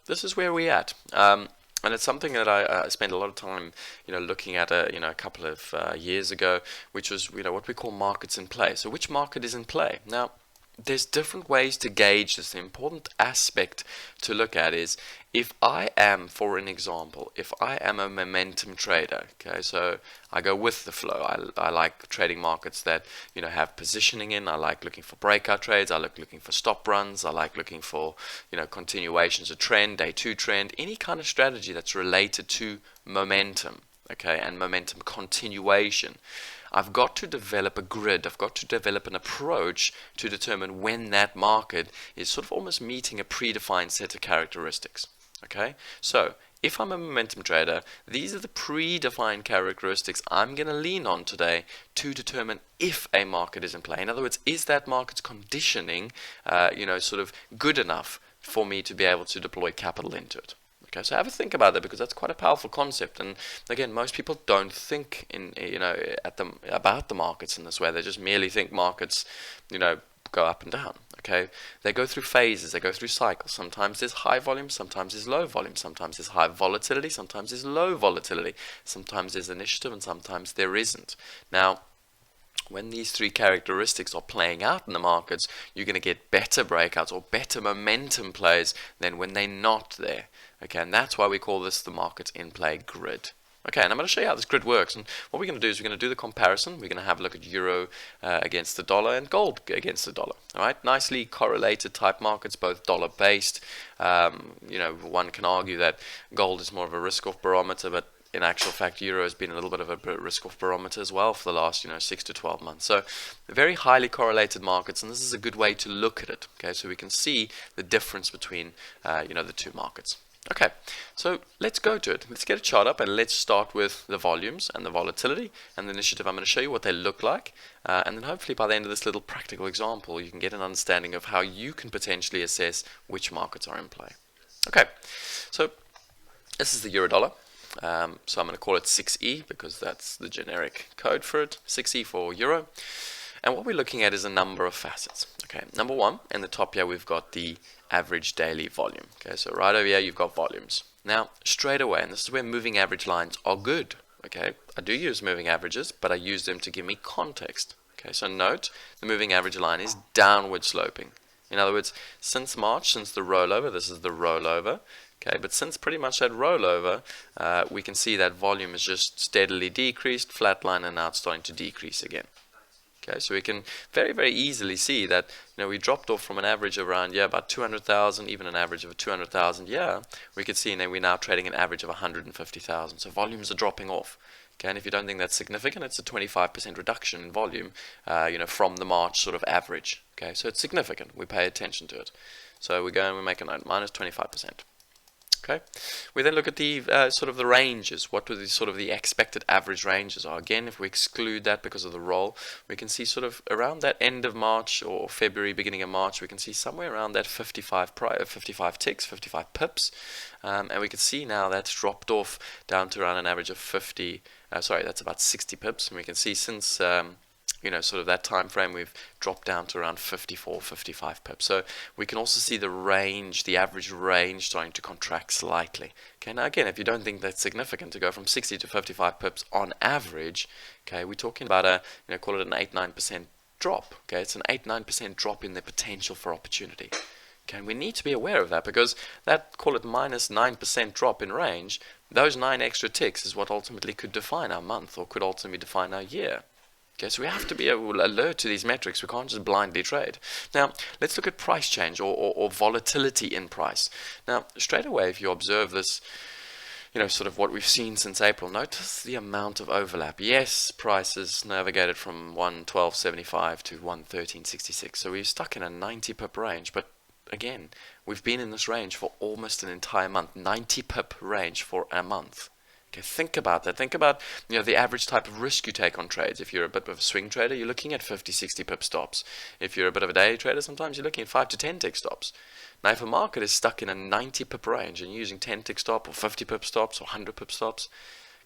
this is where we're at. And it's something that I spent a lot of time, looking at a couple of years ago, which was, what we call markets in play. So which market is in play? Now, there's different ways to gauge this. The important aspect to look at is if I am, for an example, if I am a momentum trader, okay, so I go with the flow. I like trading markets that, have positioning in. I like looking for breakout trades. I like looking for stop runs. I like looking for, continuations of trend, day two trend, any kind of strategy that's related to momentum, okay, and momentum continuation. I've got to develop a grid. I've got to develop an approach to determine when that market is sort of almost meeting a predefined set of characteristics. Okay, so if I'm a momentum trader, these are the predefined characteristics I'm going to lean on today to determine if a market is in play. In other words, is that market's conditioning, sort of good enough for me to be able to deploy capital into it? Okay, so have a think about that, because that's quite a powerful concept. And again, most people don't think about the markets in this way. They just merely think markets, go up and down. Okay, they go through phases, they go through cycles. Sometimes there's high volume, sometimes there's low volume, sometimes there's high volatility, sometimes there's low volatility, sometimes there's initiative, and sometimes there isn't. Now, when these three characteristics are playing out in the markets, you're going to get better breakouts or better momentum plays than when they're not there. Okay, and that's why we call this the market in play grid. Okay, and I'm going to show you how this grid works. And what we're going to do is we're going to do the comparison. We're going to have a look at euro against the dollar and gold against the dollar. All right, nicely correlated type markets, both dollar based. One can argue that gold is more of a risk-off barometer, but in actual fact, euro has been a little bit of a risk-off barometer as well for the last 6 to 12 months. So very highly correlated markets, and this is a good way to look at it. Okay, so we can see the difference between the two markets. Okay, so let's go to it. Let's get a chart up and let's start with the volumes and the volatility and the initiative. I'm going to show you what they look like, and then hopefully by the end of this little practical example, you can get an understanding of how you can potentially assess which markets are in play. Okay, so this is the euro dollar. So I'm going to call it 6E because that's the generic code for it, 6E for euro. And what we're looking at is a number of facets. Okay, number one, in the top here, we've got the average daily volume. Okay, so right over here, you've got volumes. Now, straight away, and this is where moving average lines are good. Okay, I do use moving averages, but I use them to give me context. Okay, so note the moving average line is downward sloping. In other words, since March, since the rollover, this is the rollover. Okay, but since pretty much that rollover, we can see that volume is just steadily decreased, flatline, and now it's starting to decrease again. Okay, so we can very, very easily see that we dropped off from an average of around about 200,000, even an average of 200,000. We could see we're now trading an average of 150,000. So volumes are dropping off. Okay, and if you don't think that's significant, it's a 25% reduction in volume, from the March sort of average. Okay, so it's significant. We pay attention to it. So we go and we make a note, minus 25%. Okay, we then look at the sort of the ranges. What were the sort of the expected average ranges are? Again, if we exclude that because of the roll, we can see sort of around that end of March or February, beginning of March, we can see somewhere around that 55 ticks, 55 pips, and we can see now that's dropped off down to around an average of 50. That's about 60 pips, and we can see since sort of that time frame, we've dropped down to around 54, 55 pips. So we can also see the range, the average range, starting to contract slightly. Okay, now again, if you don't think that's significant to go from 60 to 55 pips on average, okay, we're talking about call it an 8-9% drop. Okay, it's an 8-9% drop in the potential for opportunity. Okay, and we need to be aware of that, because that, call it minus 9% drop in range, those 9 extra ticks is what ultimately could define our month or could ultimately define our year. Okay, so we have to be alert to these metrics. We can't just blindly trade. Now, let's look at price change or volatility in price. Now, straight away, if you observe this, sort of what we've seen since April, notice the amount of overlap. Yes, prices navigated from 112.75 to 113.66. So we're stuck in a 90 pip range. But again, we've been in this range for almost an entire month. 90 pip range for a month. Okay, think about that. Think about the average type of risk you take on trades. If you're a bit of a swing trader, you're looking at 50, 60 pip stops. If you're a bit of a day trader, sometimes you're looking at 5 to 10 tick stops. Now, if a market is stuck in a 90 pip range and you're using 10 tick stop or 50 pip stops or 100 pip stops,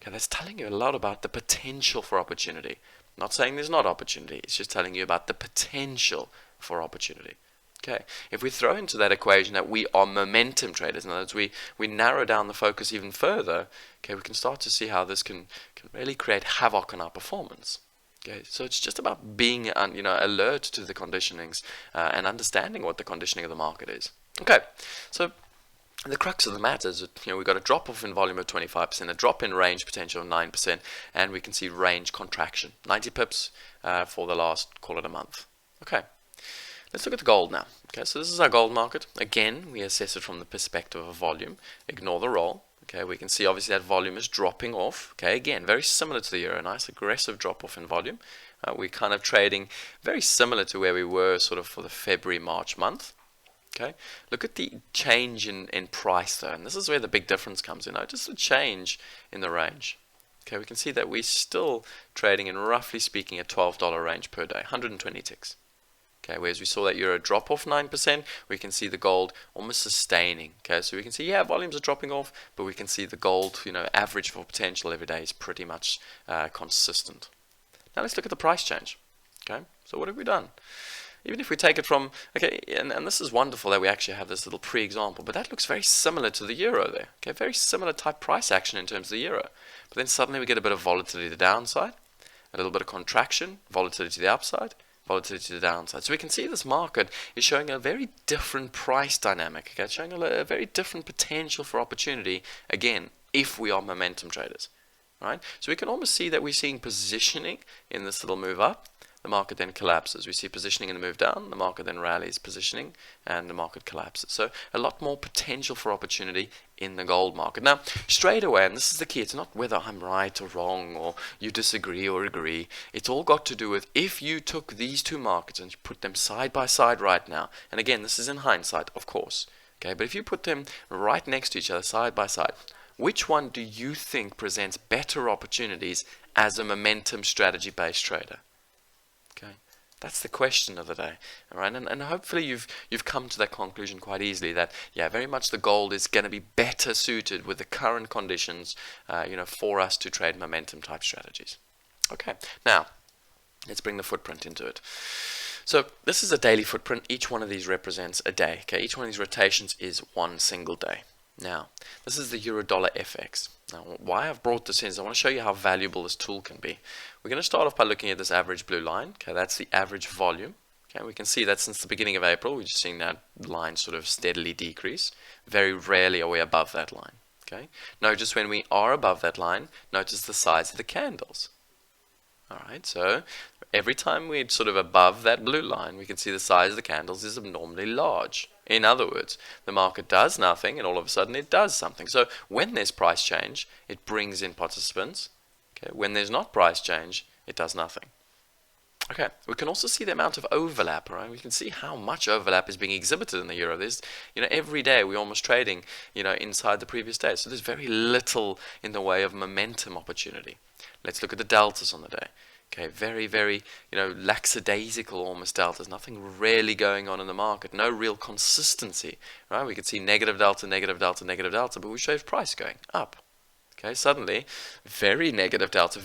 okay, that's telling you a lot about the potential for opportunity. Not saying there's not opportunity. It's just telling you about the potential for opportunity. Okay, if we throw into that equation that we are momentum traders, in other words, we narrow down the focus even further, okay, we can start to see how this can really create havoc on our performance. Okay, so it's just about being alert to the conditionings and understanding what the conditioning of the market is. Okay, so the crux of the matter is that we've got a drop off in volume of 25%, a drop in range potential of 9%, and we can see range contraction, 90 pips for the last, call it a month. Okay. Let's look at the gold now. Okay, so this is our gold market. Again, we assess it from the perspective of volume. Ignore the roll. Okay, we can see obviously that volume is dropping off. Okay, again, very similar to the euro, nice aggressive drop off in volume. We're kind of trading very similar to where we were sort of for the February-March month. Okay, look at the change in price though, and this is where the big difference comes in. Just a change in the range. Okay, we can see that we're still trading in, roughly speaking, a $12 range per day, 120 ticks. Okay, whereas we saw that euro drop off 9%, we can see the gold almost sustaining. Okay, so we can see, yeah, volumes are dropping off, but we can see the gold, average for potential every day is pretty much consistent. Now let's look at the price change. Okay, so what have we done? Even if we take it from, okay, and this is wonderful that we actually have this little pre-example, but that looks very similar to the euro there. Okay, very similar type price action in terms of the euro. But then suddenly we get a bit of volatility to the downside, a little bit of contraction, volatility to the upside, volatility to the downside. So we can see this market is showing a very different price dynamic, okay? It's showing a very different potential for opportunity, again, if we are momentum traders, right? So we can almost see that we're seeing positioning in this little move up. The market then collapses. We see positioning in the move down. The market then rallies positioning, and the market collapses. So a lot more potential for opportunity in the gold market. Now, straight away, and this is the key, it's not whether I'm right or wrong or you disagree or agree. It's all got to do with if you took these two markets and you put them side by side right now, and again, this is in hindsight, of course, okay, but if you put them right next to each other, side by side, which one do you think presents better opportunities as a momentum strategy-based trader? Okay, that's the question of the day, all right? And hopefully you've come to that conclusion quite easily that, yeah, very much the gold is going to be better suited with the current conditions, for us to trade momentum type strategies. Okay, now let's bring the footprint into it. So this is a daily footprint. Each one of these represents a day. Okay, each one of these rotations is one single day. Now, this is the euro-dollar FX. Now, why I've brought this in is I want to show you how valuable this tool can be. We're going to start off by looking at this average blue line. Okay, that's the average volume. Okay, we can see that since the beginning of April, we're just seeing that line sort of steadily decrease. Very rarely are we above that line. Okay, notice when we are above that line, notice the size of the candles. All right, so every time we're sort of above that blue line, we can see the size of the candles is abnormally large. In other words, the market does nothing and all of a sudden it does something. So when there's price change, it brings in participants. Okay, when there's not price change, it does nothing. Okay, we can also see the amount of overlap, right? We can see how much overlap is being exhibited in the euro. There's, every day we're almost trading, inside the previous day. So there's very little in the way of momentum opportunity. Let's look at the deltas on the day. Okay, very, very, lackadaisical almost deltas. Nothing really going on in the market. No real consistency, right? We could see negative delta, negative delta, negative delta, but we showed price going up. Okay, suddenly, very negative delta,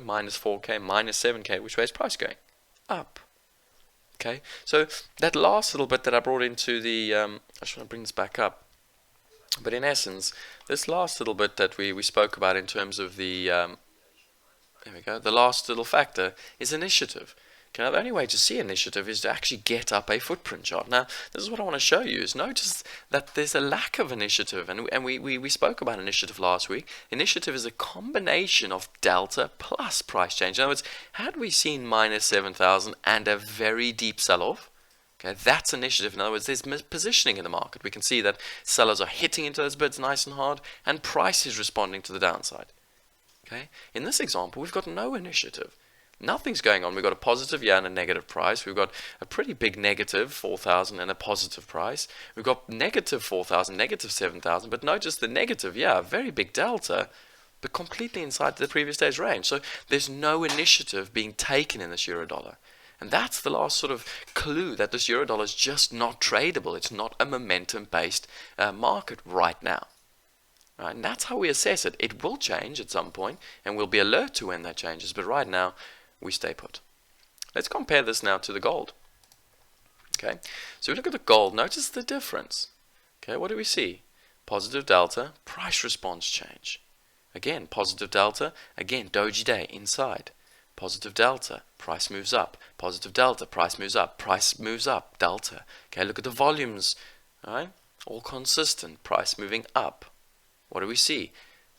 minus 4K, minus 7K, which way is price going? Up. Okay, so that last little bit that I brought into the, I just want to bring this back up. But in essence, this last little bit that we spoke about in terms of the, there we go, the last little factor is initiative. Okay, the only way to see initiative is to actually get up a footprint chart. Now, this is what I want to show you, is notice that there's a lack of initiative, and we spoke about initiative last week. Initiative is a combination of delta plus price change. In other words, had we seen minus 7,000 and a very deep sell-off, okay, that's initiative. In other words, there's positioning in the market. We can see that sellers are hitting into those bids nice and hard, and price is responding to the downside. Okay, in this example, we've got no initiative. Nothing's going on. We've got a positive and a negative price. We've got a pretty big negative 4,000 and a positive price. We've got negative 4,000, negative 7,000. But notice the negative, a very big delta, but completely inside the previous day's range. So there's no initiative being taken in this euro dollar. And that's the last sort of clue that this euro dollar is just not tradable. It's not a momentum-based market right now. Right? And that's how we assess it. It will change at some point, and we'll be alert to when that changes. But right now, we stay put. Let's compare this now to the gold. Okay, so we look at the gold. Notice the difference. Okay, what do we see? Positive delta, price response change. Again, positive delta, again, doji day inside. Positive delta, price moves up. Positive delta, price moves up. Price moves up, delta. Okay, look at the volumes. All right, all consistent. Price moving up. What do we see?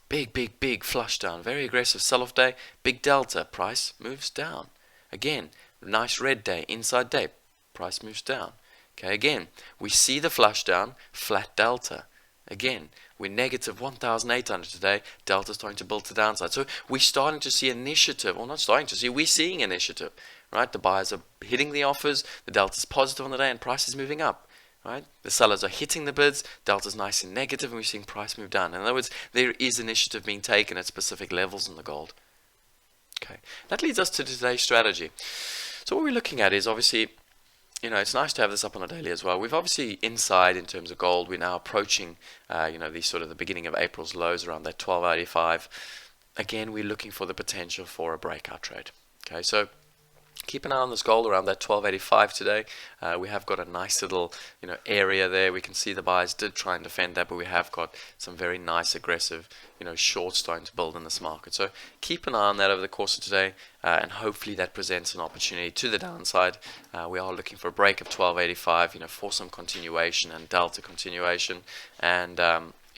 Big, big, big flush down. Very aggressive sell-off day. Big delta, price moves down. Again, nice red day, inside day. Price moves down. Okay, again, we see the flush down, flat delta. Again, we're negative 1,800 today. Delta's starting to build to the downside. So we're starting to see initiative, or not starting to see, we're seeing initiative, right? The buyers are hitting the offers, the delta's positive on the day, and price is moving up, right? The sellers are hitting the bids, delta's nice and negative, and we're seeing price move down. In other words, there is initiative being taken at specific levels in the gold. Okay, that leads us to today's strategy. So what we're looking at is obviously, it's nice to have this up on a daily as well. We've obviously inside in terms of gold, we're now approaching, the sort of the beginning of April's lows around that 1285. Again, we're looking for the potential for a breakout trade. Okay, so keep an eye on this gold around that 1285 today. We have got a nice little, area there. We can see the buyers did try and defend that, but we have got some very nice aggressive, shorts starting to build in this market. So keep an eye on that over the course of today, and hopefully that presents an opportunity to the downside. We are looking for a break of 1285, for some continuation and delta continuation, and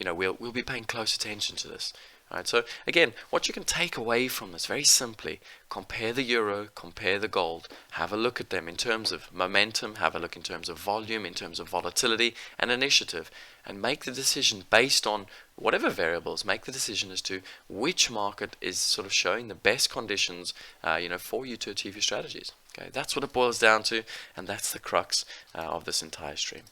we'll be paying close attention to this. Right, so again, what you can take away from this, very simply, compare the euro, compare the gold, have a look at them in terms of momentum, have a look in terms of volume, in terms of volatility and initiative, and make the decision based on whatever variables, make the decision as to which market is sort of showing the best conditions, for you to achieve your strategies. Okay, that's what it boils down to, and that's the crux of this entire stream.